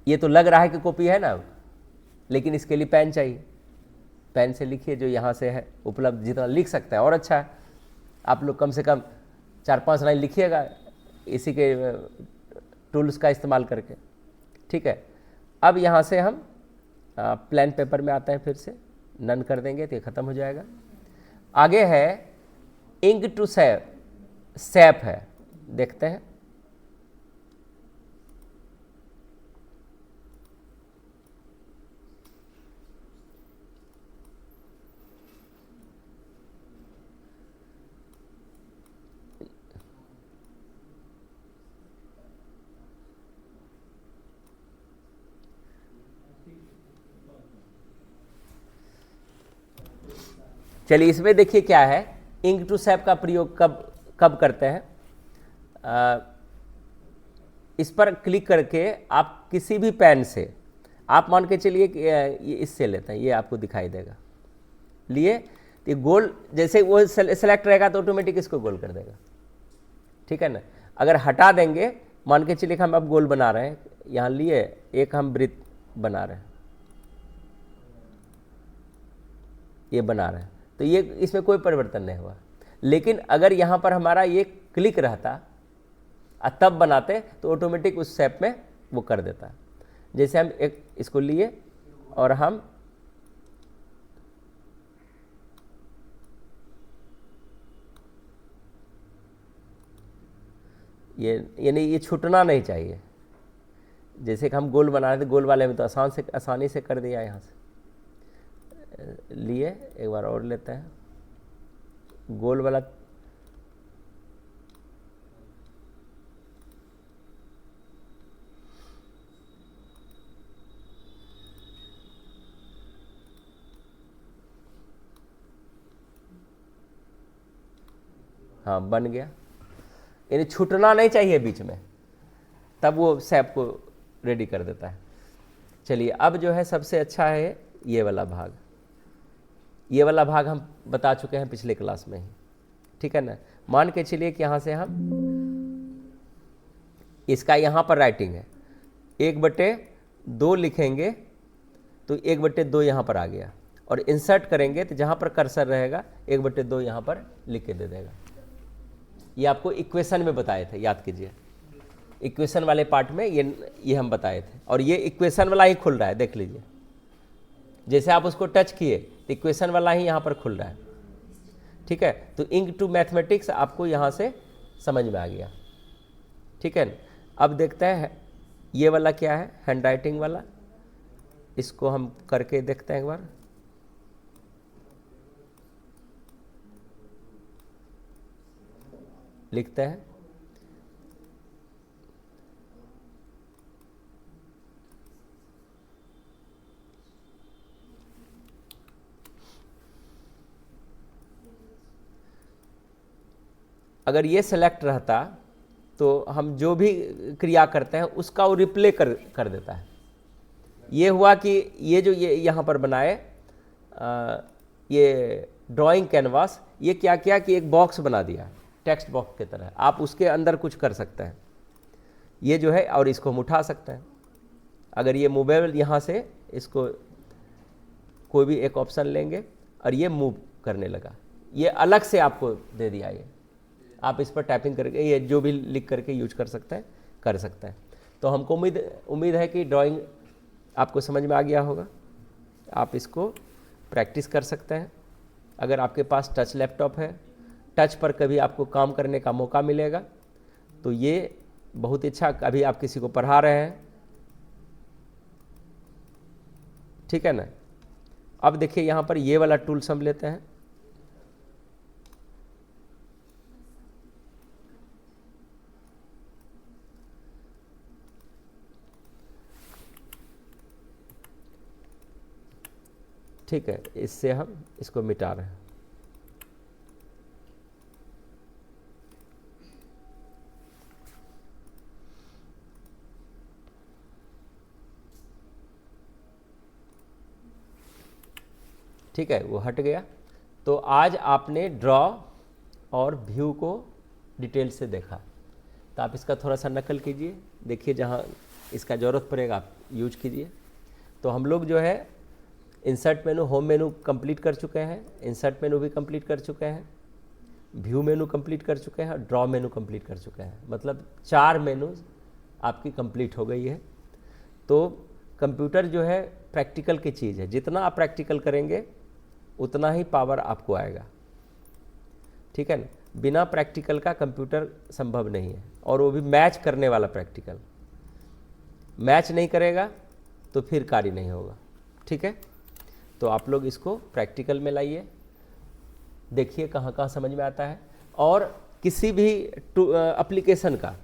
ये तो लग रहा है कि कॉपी है ना, लेकिन इसके लिए पेन चाहिए, पेन से लिखिए जो यहाँ से है उपलब्ध, जितना लिख सकते हैं और अच्छा है। आप लोग कम से कम 4-5 लाइन लिखिएगा इसी के टूल्स का इस्तेमाल करके, ठीक है। अब यहाँ से हम प्लेन पेपर में आते हैं, फिर से नन कर देंगे तो ये ख़त्म हो जाएगा। आगे है इंक टू सैप है, देखते हैं। चलिए इसमें देखिए क्या है, इंक टू सैप का प्रयोग कब करते हैं। इस पर क्लिक करके आप किसी भी पेन से, आप मान के चलिए कि ये इससे लेते हैं, ये आपको दिखाई देगा, लिए तो ये गोल जैसे वो सेलेक्ट रहेगा तो ऑटोमेटिक इसको गोल कर देगा, ठीक है ना। अगर हटा देंगे, मान के चलिए कि हम अब गोल बना रहे हैं, यहाँ लिए एक हम वृत्त बना रहे हैं, ये बना रहे हैं, तो ये इसमें कोई परिवर्तन नहीं हुआ। लेकिन अगर यहाँ पर हमारा ये क्लिक रहता तब बनाते तो ऑटोमेटिक उस शेप में वो कर देता। जैसे हम एक इसको लिए और हम ये यानी ये छूटना नहीं चाहिए। जैसे कि हम गोल बना रहे थे, गोल वाले में तो आसानी से कर दिया। यहाँ से लिए एक बार और लेते हैं गोल वाला, हाँ बन गया। यानी छूटना नहीं चाहिए बीच में, तब वो शेप को रेडी कर देता है। चलिए अब जो है सबसे अच्छा है ये वाला भाग। ये वाला भाग हम बता चुके हैं पिछले क्लास में ही, ठीक है ना। मान के चलिए कि यहाँ से हम इसका यहाँ पर राइटिंग है 1/2 लिखेंगे तो 1/2 यहाँ पर आ गया, और इंसर्ट करेंगे तो जहाँ पर कर्सर रहेगा 1/2 यहाँ पर लिख के दे देगा। ये आपको इक्वेशन में बताए थे, याद कीजिए, इक्वेशन वाले पार्ट में ये हम बताए थे, और ये इक्वेशन वाला ही खुल रहा है, देख लीजिए। जैसे आप उसको टच किए तो इक्वेशन वाला ही यहाँ पर खुल रहा है, ठीक है। तो इंक टू मैथमेटिक्स आपको यहाँ से समझ में आ गया, ठीक है। अब देखते हैं ये वाला क्या है, हैंड राइटिंग वाला। इसको हम करके देखते हैं एक बार। लिखते हैं। अगर ये सेलेक्ट रहता तो हम जो भी क्रिया करते हैं उसका वो रिप्ले कर देता है। ये हुआ कि ये जो ये यहाँ पर बनाए ये ड्राइंग कैनवास, ये क्या किया कि एक बॉक्स बना दिया टेक्स्ट बॉक्स की तरह, आप उसके अंदर कुछ कर सकते हैं। ये जो है, और इसको हम उठा सकते हैं। अगर ये मूवेबल, यहाँ से इसको कोई भी एक ऑप्शन लेंगे और ये मूव करने लगा, ये अलग से आपको दे दिया। ये आप इस पर टाइपिंग करके ये जो भी लिख करके यूज कर सकते हैं। तो हमको उम्मीद है कि ड्राइंग आपको समझ में आ गया होगा। आप इसको प्रैक्टिस कर सकते हैं। अगर आपके पास टच लैपटॉप है, टच पर कभी आपको काम करने का मौका मिलेगा तो ये बहुत अच्छा। कभी आप किसी को पढ़ा रहे हैं, ठीक है ना। अब देखिए यहाँ पर ये वाला टूल्स हम लेते हैं। ठीक है, इससे हम इसको मिटा रहे हैं। ठीक है, वो हट गया। तो आज आपने ड्रॉ और व्यू को डिटेल से देखा। तो आप इसका थोड़ा सा नकल कीजिए, देखिए जहाँ इसका ज़रूरत पड़ेगा आप यूज कीजिए। तो हम लोग जो है इंसर्ट मेनू, होम मेनू कंप्लीट कर चुके हैं, इंसर्ट मेनू भी कंप्लीट कर चुके हैं, व्यू मेनू कंप्लीट कर चुके हैं, ड्रॉ मेनू कंप्लीट कर चुके हैं। मतलब 4 मेनू आपकी कंप्लीट हो गई है। तो कंप्यूटर जो है प्रैक्टिकल की चीज़ है, जितना आप प्रैक्टिकल करेंगे उतना ही पावर आपको आएगा, ठीक है ना। बिना प्रैक्टिकल का कंप्यूटर संभव नहीं है, और वो भी मैच करने वाला प्रैक्टिकल। मैच नहीं करेगा तो फिर कार्य नहीं होगा, ठीक है। तो आप लोग इसको प्रैक्टिकल में लाइए, देखिए कहाँ कहाँ समझ में आता है। और किसी भी एप्लीकेशन का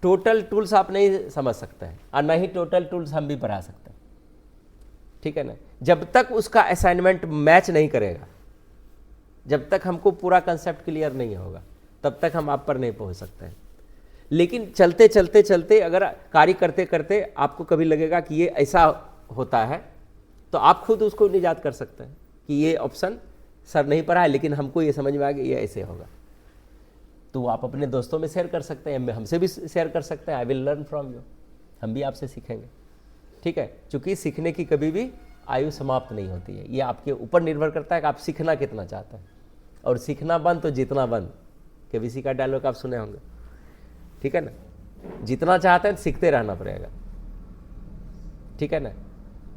टोटल टूल्स आप नहीं समझ सकते हैं, और ना ही टोटल टूल्स हम भी पढ़ा सकते हैं, ठीक है ना। जब तक उसका असाइनमेंट मैच नहीं करेगा, जब तक हमको पूरा कंसेप्ट क्लियर नहीं होगा, तब तक हम आप पर नहीं पहुंच सकते हैं। लेकिन चलते चलते चलते अगर कार्य करते करते आपको कभी लगेगा कि ये ऐसा होता है, तो आप खुद उसको निजात कर सकते हैं कि ये ऑप्शन सर नहीं पढ़ा है, लेकिन हमको ये समझ में आ गया ये ऐसे होगा। तो आप अपने दोस्तों में शेयर कर सकते हैं, हमसे भी शेयर कर सकते हैं। I will learn from you, हम भी आपसे सीखेंगे, ठीक है। क्योंकि सीखने की कभी भी आयु समाप्त नहीं होती है। ये आपके ऊपर निर्भर करता है कि आप सीखना कितना चाहते हैं। और सीखना बंद तो जितना बंद, केबीसी का डायलॉग आप सुने होंगे, ठीक है ना। जितना चाहते हैं सीखते रहना पड़ेगा, ठीक है ना।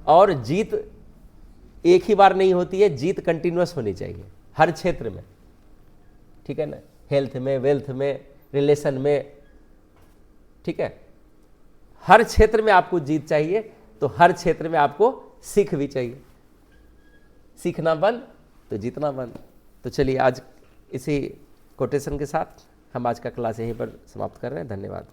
और जीत एक ही बार नहीं होती है, जीत कंटिन्यूअस होनी चाहिए हर क्षेत्र में, ठीक है ना। हेल्थ में, वेल्थ में, रिलेशन में, ठीक है। हर क्षेत्र में आपको जीत चाहिए, तो हर क्षेत्र में आपको सीख भी चाहिए। सीखना बंद तो जीतना बंद। तो चलिए आज इसी कोटेशन के साथ हम आज का क्लास यहीं पर समाप्त कर रहे हैं। धन्यवाद।